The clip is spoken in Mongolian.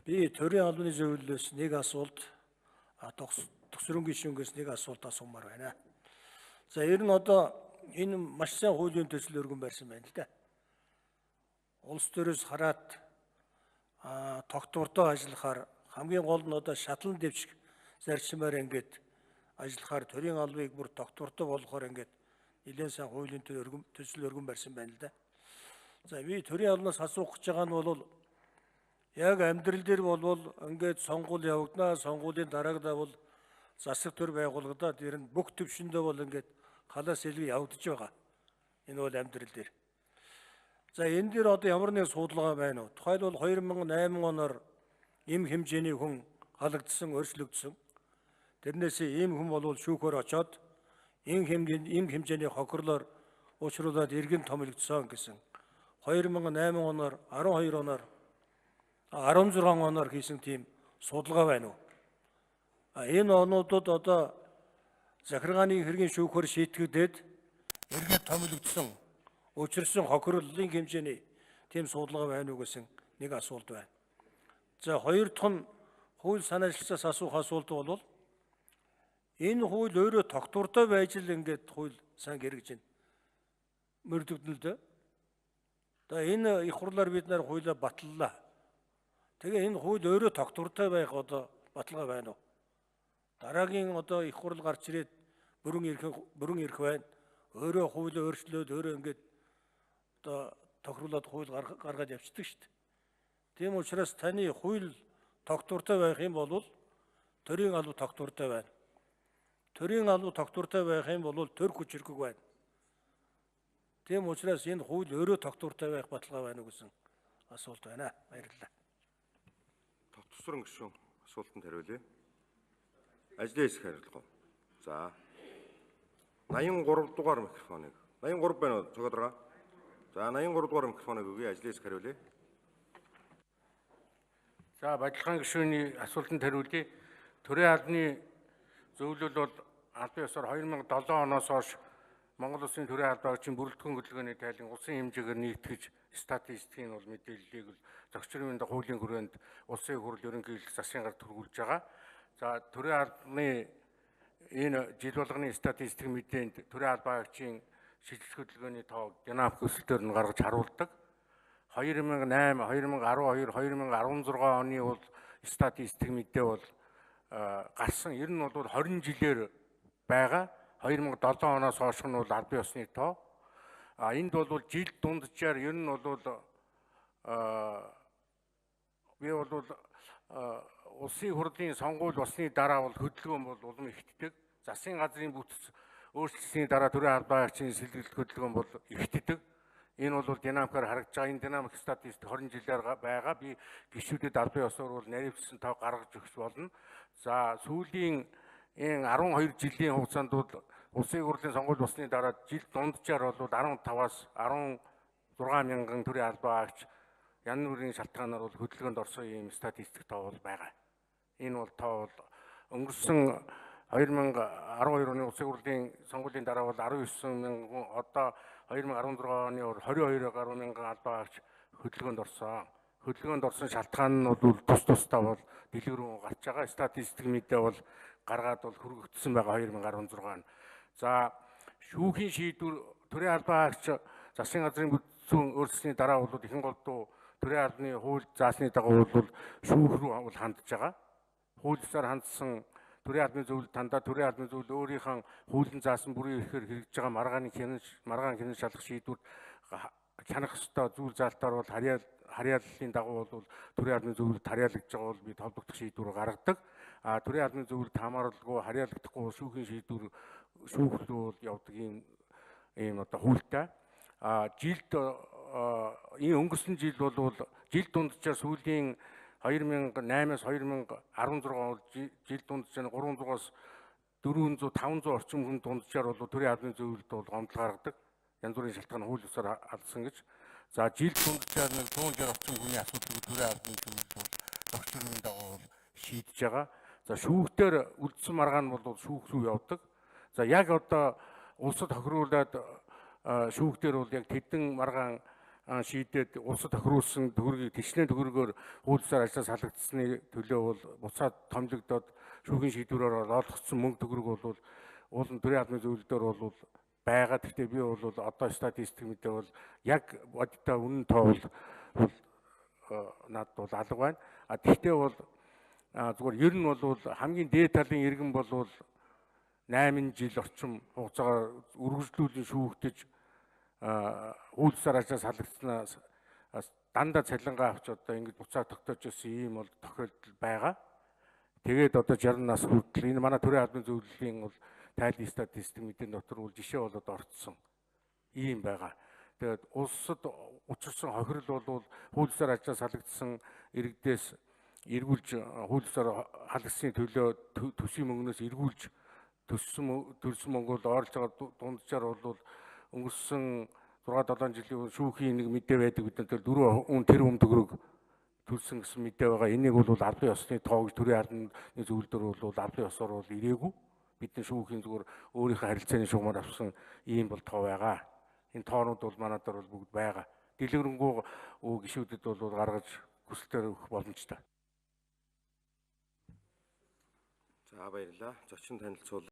Би төрийн албаны зөвлөлөөс нэг асуулт төгсрөн гишүүнгээс нэг асуулт асуумаар байна. За ер нь одоо энэ маш сайн хуулийн төсөл өргөн барьсан байна л да. Улс төрөөс хараад тогтвортой ажиллахаар хамгийн гол нь одоо шатлан дэвших зарчмаар ингээд ажиллахаар төрийн албыг бүр тогтвортой болгохоор ингээд нэлээд сайн хуулийн төсөл өргөн барьсан байна л да. За би төрийн албанаас асуух гэж байгаа нь бол яг амьдрал дээр болвол ингээд сонгуул явагдана, сонгуулийн дараагда бол засаг төр байгуулагдаад ер нь бүх төвшөндөө бол ингээд халаас илүү явагдаж байгаа. Энэ бол амьдрал дээр. За энэ дээр одоо ямар нэг судалгаа байна уу? Тухайлбал 2008 оноор эм хэмжээний хүн халагдсан, өршлөгдсөн. Тэрнээсээ ийм хүн бол шүүхээр очоод эм хэмжээний хохирлоор уучлуулад иргэн томилогдсон гэсэн. 2008 оноор 12 оноор 16 оноор хийсэн тийм судалгаа байна уу? Энэ онуудад одоо захиргааны хэргийн шүүхээр шийтгэгдээд иргэн томилогдсон, учирсан хохирлын хэмжээний тийм судалгаа байна уу гэсэн нэг асуулт байна. За хоёр дахь нь хууль санаачлагчаас асуух асуулт бол энэ хууль өөрөө тогтвортой байж л ингээд хууль сан гэрэж байна. Мөрдөгдөн л дээ. Тэгээ энэ их хурлаар бид нар хуулиа батллаа. Тэгээ энэ хууль өөрөө тогтвортой байх одоо баталгаа байна уу? Дараагийн одоо их хурл гарч ирээд бүрэн ирэх байна. Өөрөө хуулиа өөрчлөөд өөрөө ингээд одоо тохируулаад хууль гаргаад явчихдаг шүү дээ. Тийм учраас таны хууль тогтвортой байх юм бол төрийн алба тогтвортой байна. Төрийн алба тогтвортой байх юм бол төр хүчирхэг байна. Тийм учраас энэ хууль өөрөө тогтвортой байх баталгаа байна уу гэсэн асуулт байна. Баярлалаа. Товтсрон гишүүн асуултанд хариулъя. Ажлын хэсэг хариулах. За. 83 дугаар микрофоныг. 83 байна уу? Цогодроо. За 83 дугаар микрофоныг өгье. Ажлын хэсэг хариулъя. За Бадлахаан гишүүний асуултанд хариулъя. Төрийн албаны зөвлөл бол албан ёсоор 2007 оноос хойш Монгол Улсын төрийн албаагчийн бүрэлдэхүүн хөдөлгөөний тайлан улсын хэмжээгээр нийтгэж статистикийн бол мэдээллийг зохицрын хуулийн хүрээнд улсын хурл ерөнхий засгийн гарт хүргүүлж байгаа. За төрийн албаны энэ жил болгоны статистик мэдээнд төрийн албаагчийн шилжилт хөдөлгөөний тоо динамик өсөлтөөр нь гаргаж харуулдаг. 2008, 2012, 2016 оны бол статистик мэдээ бол гарсан. Ер нь бол 20 жилээр байгаа. 2007 оноос хойш нь бол албан ёсны тоо. Энд бол жил дунджаар ер нь бол би бол улсын хурлын сонгуул болсны дараа бол хөдөлгөөн бол улам ихтдэг. Засгийн газрын бүтц өөрчлөлтийн дараа төрийн албаагчийн сэлгэлт хөдөлгөөн бол ихтдэг. Энэ бол динамикаар харагдж байгаа. Энэ динамик статистик 20 жилээр байгаа. Би гишүүдэд албан ёсоор бол наривчлсан тоо гаргаж өгч болно. За сүүлийн энэ 12 жилийн хугацаанд бол улсын хурлын сонгуул болсны дараа жил дунджаар бол 15-аас 16 мянган төрийн албаагч янз бүрийн шалтгаанаар бол хөдөлгөөнд орсон ийм статистик тоо бол байгаа. Энэ бол тоо бол өнгөрсөн 2012 оны улсын хурлын сонгуулийн дараа бол 19 мянган, одоо 2016 оны 22 гаруй мянган албаагч хөдөлгөөнд орсон. Хөдөлгөөнд орсон шалтгаан нь бол тусдаа бол дэлгэрэн гарч байгаа. Статистик мэдээ бол гаргаад бол хүргэгдсэн байгаа 2016 он. За шүүхийн шийдвэр төрийн албаагч засгийн газрын бүтцийн өөрчлөлтний дараа бол ихэнх голдуу төрийн албаны хууль заасны дагуу бол шүүх рүү хандж байгаа. Хуулиар хандсан төрийн албаны зөвлөлд тандаа төрийн албаны зөвлөл өөрийнхөө хуулийн заасан бүрийн эрхээр хэрэгжиж байгаа маргаан хянаж шалгах шийдвэрт хянах ёстой зүйл заалтаар бол харьяаллын дагуу бол төрийн албаны зөвлөлд харьяалагдж байгаа бол би толбогдох шийдвэр гаргадаг. Төрийн албаны зөвлөлд хамааралгүй харьяалагдахгүй шүүхийн шийдвэр шүүх рүү явдаг ийм одоо хуультай. Жилд энэ өнгөрсөн жил бол жил дунджаар сүүлийн 2008-аас 2016 он жил дунджаар 300-аас 400, 500 орчим хүн дунджаар бол төрийн албаны зөвлөлд бол гомдол гаргадаг. Янз бүрийн шалтгаан хууль ёсоор алдсан гэж. За жил дунджаар 160 орчим хүний асуудлыг төрийн албаны зөвлөлд бол зохицрын дагуу шийдэж байгаа. За шүүхтэр үлдсэн маргаан бол шүүх рүү явдаг. За яг одоо улсад тохируулаад шүүхтэр бол яг тэдэн маргаан шийдээд улсад тохируулсан төгрөгийг тэшнээ төгрөгөөр хуулиар ажиллаж салгагдсны төлөө бол буцаад томилогдоод шүүхийн шийдвэрээр олгогдсон мөнгө төгрөг бол уулын төрийн албаны зөвлөлдөр бол байгаа. Гэхдээ би бол одоо статистик мэдээ бол яг бодиттой үнэн тоо бол надад бол алга байна. Гэхдээ бол зүгээр ер нь бол хамгийн дээд талын иргэн бол 8 жил орчим хугацаагаар үргэлжлүүлэн шүүгдэж хуулиар ажиллаж салгагдсанаас дандаа цалингаа авч одоо ингэж буцаад тогтоож ирсэн ийм бол тохиолдол байгаа. Тэгээд одоо 60 нас хүртэл энэ манай төрийн албаны зөвлөлийн бол тайлбар статистик мэдээний дотор бол жишээ болоод орцсон ийм байгаа. Тэгээд улсад учирсан хохирол бол хуулиар ажиллаж салгагдсан иргэдээс эргүүлж хуулиар халагдсны төлөө төсвийн мөнгнөөс эргүүлж төлсөн мөнгө бол ойрлож байгаа дунджаар бол өнгөрсөн 6-7 жилийн шүүхийн нэг мэдээ байдаг биднээр 4 тэр төгрөг төлсөн гэсэн мэдээ байгаа. Энийг бол албан ёсны тоо гэж төрийн албаны зөвлөлдөр бол албан ёсоор бол ирээгүй. Бидний шүүхийн зүгээр өөрийнхөө харилцааны шугамар авсан ийм бол тоо байгаа. Энэ тоонууд бол манайд бол бүгд байгаа. Дэлгэрэнгүй гишүүдэд бол гаргаж хүсэлтээр өгөх боломжтой. За баярлалаа. Зочин танилцуул